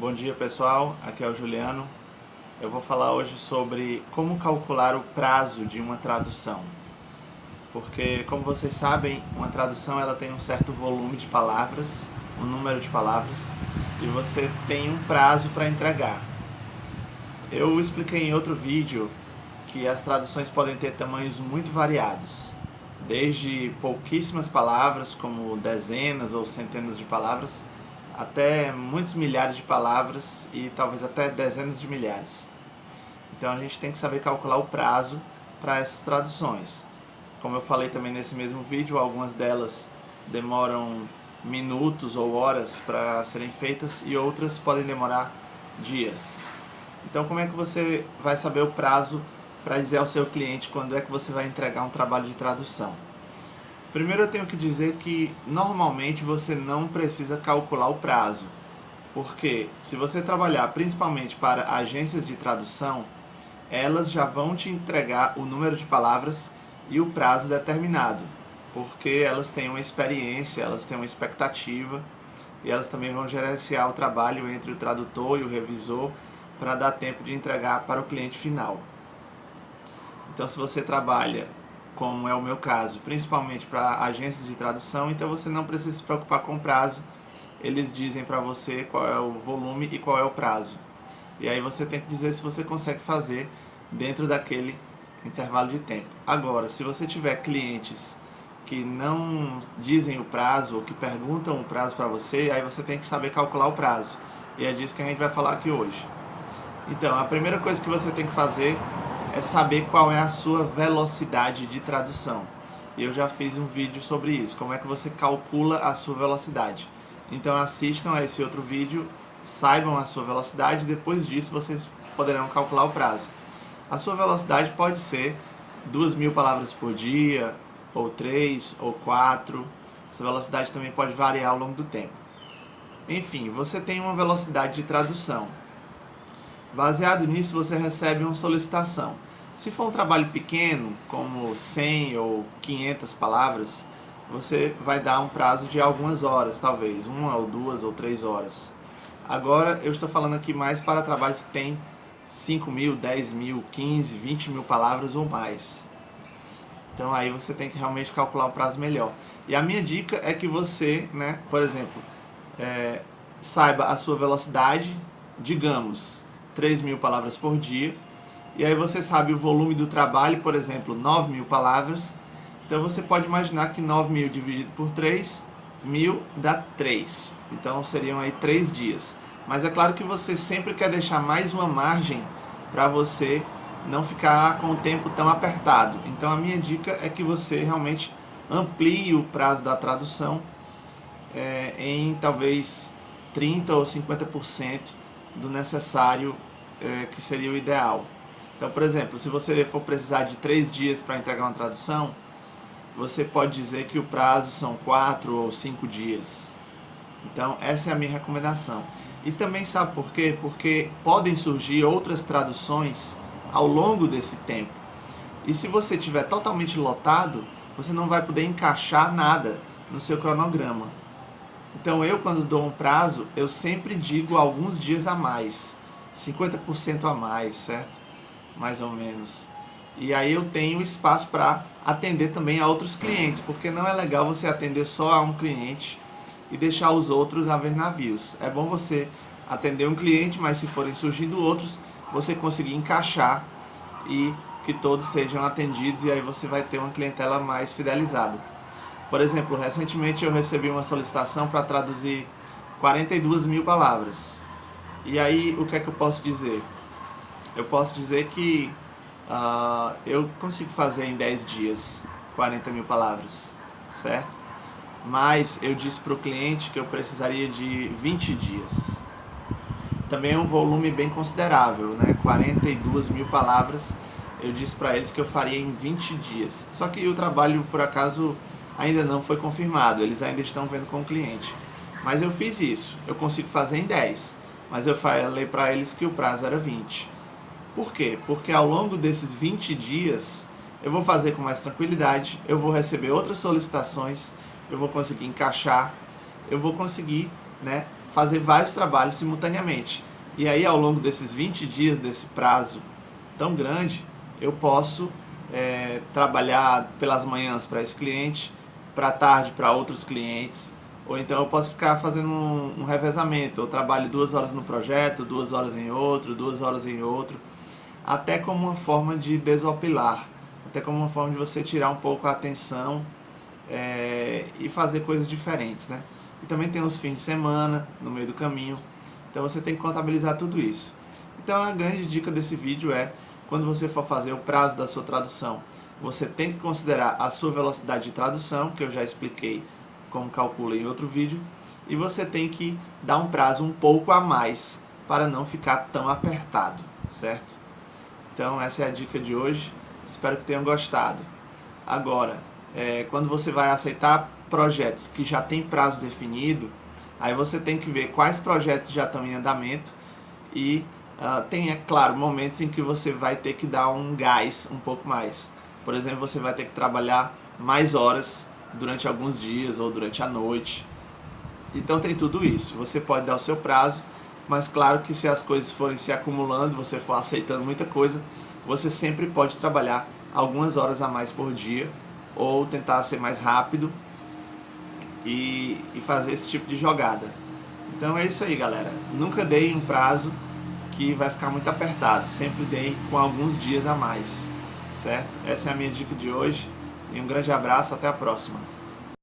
Bom dia pessoal, aqui é o Juliano. Eu vou falar hoje sobre como calcular o prazo de uma tradução. Porque, como vocês sabem, uma tradução ela tem um certo volume de palavras, um número de palavras, e você tem um prazo para entregar. Eu expliquei em outro vídeo que as traduções podem ter tamanhos muito variados, desde pouquíssimas palavras, como dezenas ou centenas de palavras, até muitos milhares de palavras e talvez até dezenas de milhares. Então a gente tem que saber calcular o prazo para essas traduções. Como eu falei também nesse mesmo vídeo, algumas delas demoram minutos ou horas para serem feitas e outras podem demorar dias. Então como é que você vai saber o prazo para dizer ao seu cliente quando é que você vai entregar um trabalho de tradução? Primeiro eu tenho que dizer que normalmente você não precisa calcular o prazo, porque se você trabalhar principalmente para agências de tradução, elas já vão te entregar o número de palavras e o prazo determinado, porque elas têm uma experiência, elas têm uma expectativa e elas também vão gerenciar o trabalho entre o tradutor e o revisor para dar tempo de entregar para o cliente final. Então se você trabalha, como é o meu caso, principalmente para agências de tradução, então você não precisa se preocupar com o prazo. Eles dizem para você qual é o volume e qual é o prazo. E aí você tem que dizer se você consegue fazer dentro daquele intervalo de tempo. Agora, se você tiver clientes que não dizem o prazo ou que perguntam o prazo para você, aí você tem que saber calcular o prazo. E é disso que a gente vai falar aqui hoje. Então, a primeira coisa que você tem que fazer é saber qual é a sua velocidade de tradução. E eu já fiz um vídeo sobre isso, como é que você calcula a sua velocidade. Então assistam a esse outro vídeo, saibam a sua velocidade, depois disso vocês poderão calcular o prazo. A sua velocidade pode ser 2.000 palavras por dia, ou 3, ou 4. Essa velocidade também pode variar ao longo do tempo. Enfim, você tem uma velocidade de tradução. Baseado nisso, você recebe uma solicitação. Se for um trabalho pequeno, como 100 ou 500 palavras, você vai dar um prazo de algumas horas, talvez, 1 ou 2 ou 3 horas. Agora, eu estou falando aqui mais para trabalhos que têm 5.000, 10.000, 15, 20.000 palavras ou mais. Então aí você tem que realmente calcular o prazo melhor. E a minha dica é que você, por exemplo, saiba a sua velocidade, digamos, 3.000 palavras por dia, e aí você sabe o volume do trabalho, por exemplo, 9.000 palavras, então você pode imaginar que 9.000 dividido por 3, 1.000 dá 3, então seriam aí 3 dias. Mas é claro que você sempre quer deixar mais uma margem para você não ficar com o tempo tão apertado. Então a minha dica é que você realmente amplie o prazo da tradução em talvez 30% ou 50% do necessário, que seria o ideal. Então, por exemplo, se você for precisar de 3 dias para entregar uma tradução, você pode dizer que o prazo são 4 ou 5 dias. Então, essa é a minha recomendação. E também sabe por quê? Porque podem surgir outras traduções ao longo desse tempo. E se você estiver totalmente lotado, você não vai poder encaixar nada no seu cronograma. Então eu, quando dou um prazo, eu sempre digo alguns dias a mais, 50% a mais, certo? Mais ou menos. E aí eu tenho espaço para atender também a outros clientes, porque não é legal você atender só a um cliente e deixar os outros a ver navios. É bom você atender um cliente, mas se forem surgindo outros, você conseguir encaixar e que todos sejam atendidos, e aí você vai ter uma clientela mais fidelizada. Por exemplo, recentemente eu recebi uma solicitação para traduzir 42.000 palavras. E aí, o que é que eu posso dizer? Eu posso dizer que eu consigo fazer em 10 dias 40.000 palavras, certo? Mas eu disse para o cliente que eu precisaria de 20 dias. Também é um volume bem considerável, 42.000 palavras, eu disse para eles que eu faria em 20 dias. Só que o trabalho, por acaso, ainda não foi confirmado, eles ainda estão vendo com o cliente. Mas eu fiz isso, eu consigo fazer em 10, mas eu falei para eles que o prazo era 20. Por quê? Porque ao longo desses 20 dias, eu vou fazer com mais tranquilidade, eu vou receber outras solicitações, eu vou conseguir encaixar, eu vou conseguir fazer vários trabalhos simultaneamente. E aí, ao longo desses 20 dias, desse prazo tão grande, eu posso trabalhar pelas manhãs para esse cliente, para a tarde para outros clientes, ou então eu posso ficar fazendo um revezamento. Eu trabalho 2 horas no projeto, 2 horas em outro, 2 horas em outro, até como uma forma de desopilar, até como uma forma de você tirar um pouco a atenção e fazer coisas diferentes, né? E também tem os fins de semana no meio do caminho, então você tem que contabilizar tudo isso. Então a grande dica desse vídeo é, quando você for fazer o prazo da sua tradução, você tem que considerar a sua velocidade de tradução, que eu já expliquei como calcula em outro vídeo, e você tem que dar um prazo um pouco a mais para não ficar tão apertado, certo? Então essa é a dica de hoje, espero que tenham gostado. Agora, quando você vai aceitar projetos que já tem prazo definido, aí você tem que ver quais projetos já estão em andamento e tem, é claro, momentos em que você vai ter que dar um gás um pouco mais. Por exemplo, você vai ter que trabalhar mais horas durante alguns dias ou durante a noite. Então tem tudo isso. Você pode dar o seu prazo, mas claro que se as coisas forem se acumulando, você for aceitando muita coisa, você sempre pode trabalhar algumas horas a mais por dia ou tentar ser mais rápido e fazer esse tipo de jogada. Então é isso aí, galera. Nunca dei um prazo que vai ficar muito apertado. Sempre dei com alguns dias a mais, certo? Essa é a minha dica de hoje. E um grande abraço, até a próxima.